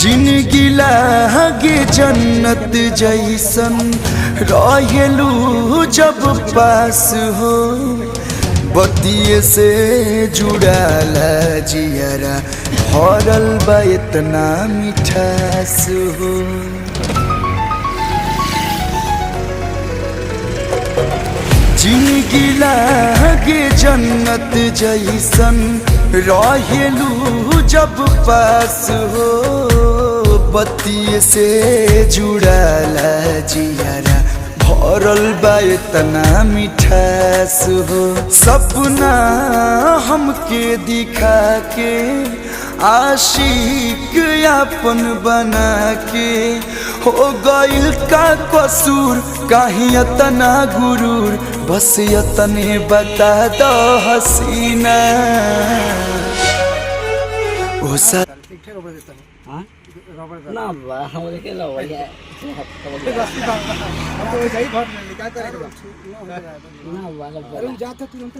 जिंदगी लागे जन्नत जैसन रहेलू जब पास हो बतिये से जुड़ाला जियरा भरल बा इतना मिठास हो। जिंदगी लागे जन्नत जैसन रहेलू जब पास हो बतिये से जुड़ाला जियरा भरल बा इतना मिठास हो। सपना हमके दिखा के आशिक अपन बना के हो गइल का कसूर काहे इतना गुरूर बस इतने बता दो हसीना। ओ सा ना हमारे के लो भैया ना